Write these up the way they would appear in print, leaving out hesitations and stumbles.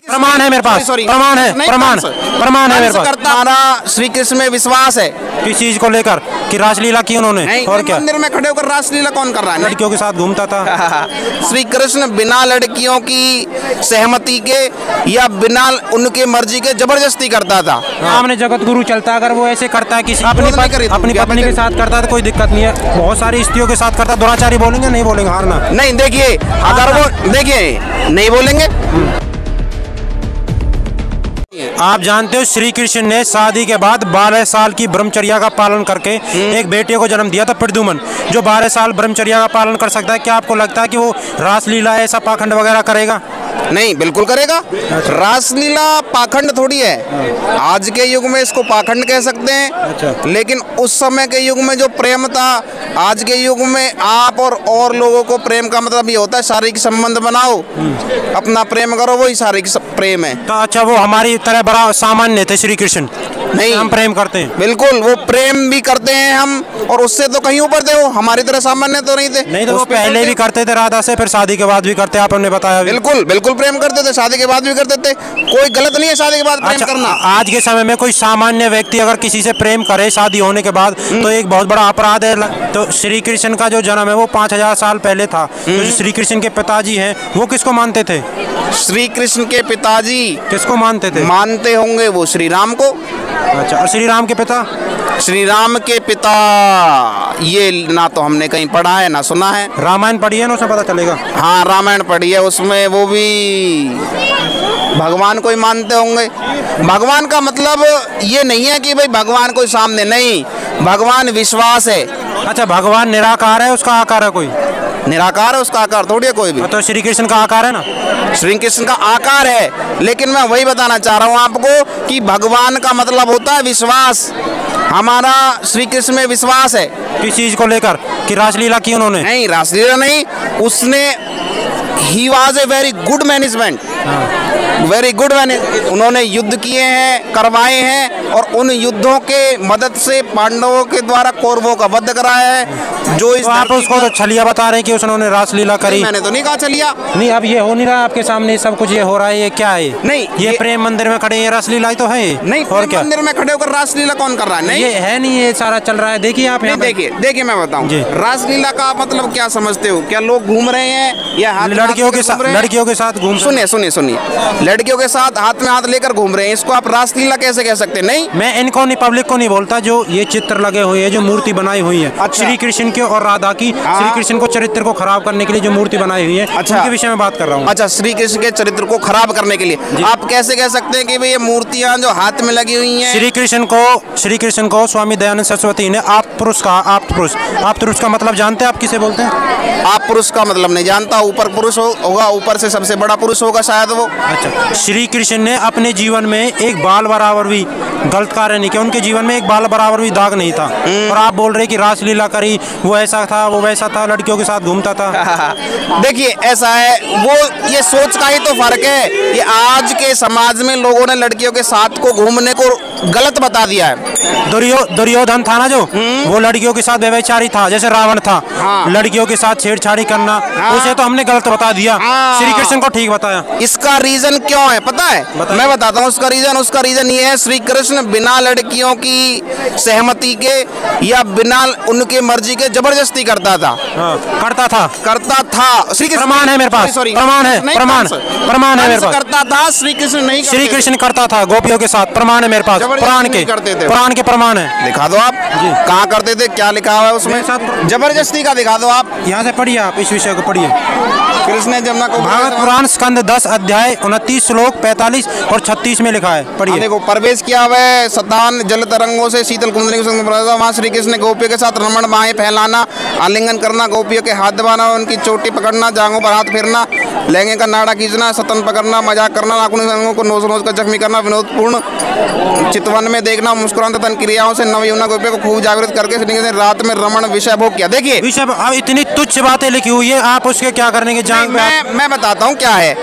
प्रमाण है मेरे पास, प्रमाण है, प्रमाण है मेरे पास। हमारा श्री कृष्ण में विश्वास है। किस चीज को लेकर कि रासलीला की उन्होंने, और क्या मंदिर में खड़े होकर रासलीला कौन कर रहा है? लड़कियों के साथ घूमता था। श्री कृष्ण बिना लड़कियों की सहमति के या बिना उनके मर्जी के जबरदस्ती करता था। सामने जगत गुरु चलता, अगर वो ऐसे करता है किसी अपनी पत्नी के साथ करता है तो कोई दिक्कत नहीं है। बहुत सारी स्त्रियों के साथ करता है। दुराचारी बोलेंगे नहीं बोलेंगे, हारना नहीं। देखिए अगर वो देखिए नहीं बोलेंगे। आप जानते हो श्री कृष्ण ने शादी के बाद 12 साल की ब्रह्मचर्या का पालन करके एक बेटे को जन्म दिया था, प्रद्युम्न, जो 12 साल ब्रह्मचर्या का पालन कर सकता है। क्या आपको लगता है कि वो रासलीला ऐसा पाखंड वगैरह करेगा? नहीं, बिल्कुल करेगा। रासलीला पाखंड थोड़ी है। आज के युग में इसको पाखंड कह सकते हैं। लेकिन उस समय के युग में जो प्रेम था, आज के युग में आप और लोगों को प्रेम का मतलब ये होता है शारीरिक संबंध बनाओ, अपना प्रेम करो, वही शारीरिक प्रेम है। तो अच्छा, वो हमारी तरह बड़ा सामान्य थे श्री कृष्ण? नहीं, हम प्रेम करते हैं। बिल्कुल, वो प्रेम भी करते हैं हम, और उससे तो कहीं ऊपर थे। वो हमारी तरह सामान्य तो नहीं थे। नहीं तो वो पहले भी करते थे राधा से, फिर शादी के बाद भी करते, आपने बताया। बिल्कुल बिल्कुल प्रेम करते थे, शादी के बाद भी करते थे। कोई गलत नहीं है शादी के बाद प्रेम करना। आज के समय में कोई सामान्य व्यक्ति अगर किसी से प्रेम करे शादी होने के बाद तो एक बहुत बड़ा अपराध है। तो श्री कृष्ण का जो जन्म है वो 5000 साल पहले था। तो श्री कृष्ण के पिताजी हैं वो किसको मानते थे? श्री कृष्ण के पिताजी किसको मानते थे? मानते होंगे वो श्री राम को। अच्छा, और श्री राम के पिता? श्री राम के पिता ये ना तो हमने कहीं पढ़ा है ना सुना है। रामायण पढ़ी है ना, उसमें पता चलेगा। हाँ, रामायण पढ़ी है, उसमें वो भी भगवान को ही मानते होंगे। भगवान का मतलब ये नहीं है कि भाई भगवान कोई सामने, नहीं, भगवान विश्वास है। अच्छा, भगवान निराकार है, उसका आकार है कोई? निराकार है, उसका आकार थोड़ी है कोई भी। तो श्री कृष्ण का आकार है ना? श्री कृष्ण का आकार है, लेकिन मैं वही बताना चाह रहा हूँ आपको कि भगवान का मतलब होता है विश्वास। हमारा श्री कृष्ण में विश्वास है। किस चीज को लेकर कि रासलीला की उन्होंने? नहीं, रासलीला नहीं, उसने he was a very good management, very good manage. उन्होंने युद्ध किए हैं, करवाए हैं, और उन युद्धों के मदद से पांडवों के द्वारा कौरवों का वध कराया है। जो इस तो आप उसको तो छलिया बता रहे हैं कि उन्होंने रासलीला करी। मैंने तो नहीं कहा छलिया। नहीं, अब ये हो नहीं रहा आपके सामने, सब कुछ ये हो रहा है, ये क्या है? नहीं, ये प्रेम मंदिर में खड़े हैं, रासलीला ही तो है। नहीं, और क्या मंदिर में खड़े होकर रासलीला कौन कर रहा है? नहीं, ये है नहीं, ये सारा चल रहा है। देखिए आप यहाँ देखिए मैं बताऊँ रासलीला का मतलब क्या समझते हो? क्या लोग घूम रहे हैं या लड़कियों के साथ घूम? सुनिए, लड़कियों के साथ हाथ में हाथ लेकर घूम रहे हैं, इसको आप रासलीला कैसे कह सकते हैं? नहीं, मैं इनको नहीं, पब्लिक को नहीं बोलता। जो ये चित्र लगे हुए हैं, जो मूर्ति बनाई हुई है श्री कृष्ण की और राधा की, श्री कृष्ण को चरित्र को खराब करने के लिए जो मूर्ति बनाई हुई है, उनके विषय में बात कर रहा हूँ। अच्छा, श्री कृष्ण के चरित्र को खराब करने के लिए आप कैसे कह सकते हैं कि भाई ये मूर्तियाँ जो हाथ में लगी हुई हैं? श्री कृष्ण को स्वामी दयानंद सरस्वती ने आप पुरुष कहा। आप पुरुष का मतलब जानते हैं? आप किसे बोलते हैं? आप पुरुष का मतलब नहीं जानता। ऊपर पुरुष होगा, ऊपर से सबसे बड़ा पुरुष होगा शायद वो। अच्छा, श्री कृष्ण ने अपने जीवन में एक बाल बराबर भी गलत कार्य नहीं किया। उनके जीवन में एक बाल बराबर भी दाग नहीं था। और आप बोल रहे कि रासलीला करी, वो ऐसा था, वो वैसा था, लड़कियों के साथ घूमता था। देखिए ऐसा है, वो ये सोच का ही तो फर्क है। ये आज के समाज में लोगों ने लड़कियों के साथ को घूमने को गलत बता दिया है। दुर्योधन था ना, जो वो लड़कियों के साथ व्यभिचारी था, जैसे रावण था। लड़कियों के साथ छेड़छाड़ी करना, उसे तो हमने गलत बता दिया। श्री कृष्ण को ठीक बताया। इसका रीजन क्यों है पता है? मैं बताता हूँ उसका रीजन ये है, श्री कृष्ण बिना लड़कियों की सहमति के या बिना उनके मर्जी के जबरदस्ती करता था। करता था। श्री कृष्ण प्रमाण है मेरे पास, प्रमाण है मेरे पास। करता था, श्री कृष्ण नहीं। श्री कृष्ण करता था गोपियों के साथ, प्रमाण है मेरे पास। पुराण के प्रमाण है। दिखा दो आप कहाँ करते थे, क्या लिखा हुआ है उसमें? जबरदस्ती का दिखा दो आप। यहाँ से पढ़िए, आप इस विषय को पढ़िए। कृष्ण जमुना को भागवत पुराण स्कंद 10 अध्याय 29 श्लोक 45 और 36 में लिखा है, पढ़िए। देखो, प्रवेश किया हुआ है सतान जल तरंगों से शीतल कुंडली वहाँ श्री कृष्ण ने गोपियों के साथ रमण बाहें फैलाना, आलिंगन करना, गोपियों के हाथ दबाना, उनकी चोटी पकड़ना, जांघों पर हाथ फेरना, लहंगे का नाड़ा खींचना, सतन पकड़ना, मजाक करना, नाखून अंगों को नोच कर जख्मी करना, विनोदपूर्ण चितवन में देखना, मुस्कुराते तन क्रियाओं से नवयुवना गोपियों को खूब जागृत करके रात में रमण विषय भोग किया। देखिए इतनी तुच्छ बातें लिखी हुई है, आप उसके क्या करने के जांग पे मैं बताता हूँ क्या है,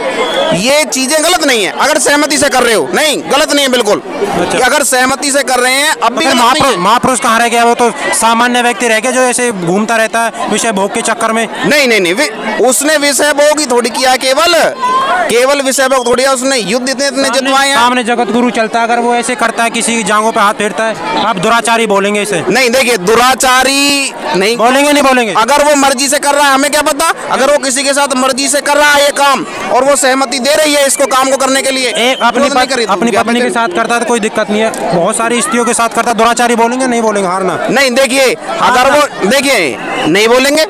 ये चीजें गलत नहीं है अगर सहमति से कर रहे हो, नहीं गलत नहीं है बिल्कुल। कि अगर सहमति से कर रहे हैं अब भी महापुरुष कहाँ रह गया, वो तो सामान्य व्यक्ति रह गया जो ऐसे घूमता रहता है विषय भोग के चक्कर में। नहीं, उसने विषय भोग ही थोड़ी किया, केवल विषय भोग थोड़ी, उसने युद्ध इतने जितवाए हैं। सामने जगत गुरु चलता है, अगर वो ऐसे करता है किसी की जांघों पे हाथ फेरता है, आप दुराचारी बोलेंगे इसे? नहीं, देखिए दुराचारी नहीं बोलेंगे, नहीं बोलेंगे। अगर वो मर्जी से कर रहा है, हमें क्या पता, अगर वो किसी के साथ मर्जी से कर रहा है ये काम और वो सहमति दे रही है इसको काम को करने के लिए, अपनी पत्नी के साथ करता है तो कोई दिक्कत नहीं है, बहुत सारी स्त्रियों के साथ करता है, दुराचारी बोलेंगे? नहीं बोलेंगे, हारना। नहीं, देखिए अगर वो देखिए नहीं बोलेंगे,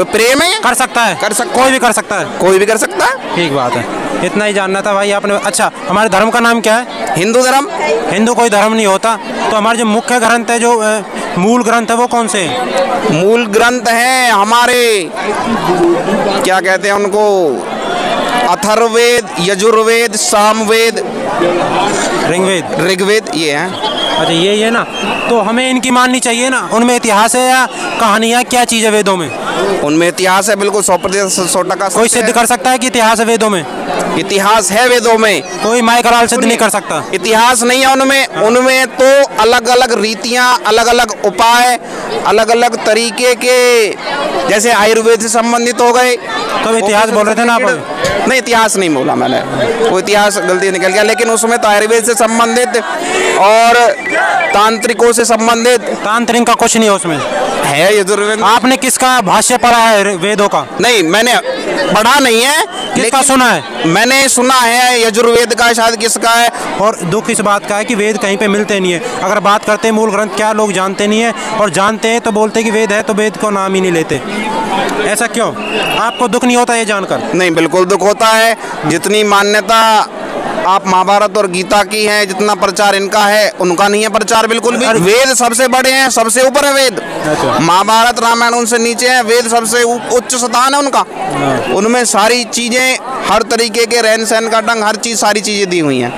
प्रेम है, कर सकता है, कोई भी कर सकता है, कोई भी कर सकता है। ठीक बात है, इतना ही जानना था भाई आपने। अच्छा, हमारे धर्म का नाम क्या है? हिंदू धर्म। हिंदू कोई धर्म नहीं होता, तो हमारे जो मुख्य ग्रंथ है, जो मूल ग्रंथ है, वो कौन से हैं? मूल ग्रंथ हैं हमारे, क्या कहते हैं उनको, अथर्ववेद, यजुर्वेद, सामवेद, ऋग्वेद, ये हैं। अच्छा, ये है ना, तो हमें इनकी माननी चाहिए ना? उनमें इतिहास है या कहानियाँ, क्या चीज़ है वेदों में? उनमें इतिहास है, बिल्कुल 100% कोई सिद्ध कर सकता है कि इतिहास है वेदों में? इतिहास है वेदों में, कोई माइकराल सिद्ध नहीं कर सकता। इतिहास नहीं है उनमें तो अलग अलग रीतियां, अलग अलग उपाय, अलग अलग तरीके के, जैसे आयुर्वेद से संबंधित हो गए। तो इतिहास बोल रहे थे ना आप? नहीं, इतिहास नहीं बोला मैंने, वो इतिहास गलती निकल गया, लेकिन उसमें तो आयुर्वेद से संबंधित और तांत्रिकों से संबंधित। तांत्रिक का कुछ नहीं है उसमें, है यजुर्वेद। आपने किसका भाष्य पढ़ा है वेदों का? नहीं, मैंने पढ़ा नहीं है, किसका सुना है? मैंने सुना है यजुर्वेद का, शायद किसका है। और दुख इस बात का है कि वेद कहीं पे मिलते नहीं है। अगर बात करते हैं मूल ग्रंथ क्या, लोग जानते नहीं है, और जानते हैं तो बोलते कि वेद है, तो वेद को नाम ही नहीं लेते। ऐसा क्यों? आपको दुख नहीं होता ये जानकर? नहीं, बिल्कुल दुख होता है। जितनी मान्यता आप महाभारत और गीता की है, जितना प्रचार इनका है, उनका नहीं है प्रचार बिल्कुल भी। वेद सबसे बड़े हैं, सबसे ऊपर है वेद। महाभारत रामायण उनसे नीचे है, वेद सबसे उच्च स्थान है उनका। उनमें सारी चीजें, हर तरीके के रहन सहन का ढंग, हर चीज, सारी चीजें दी हुई हैं।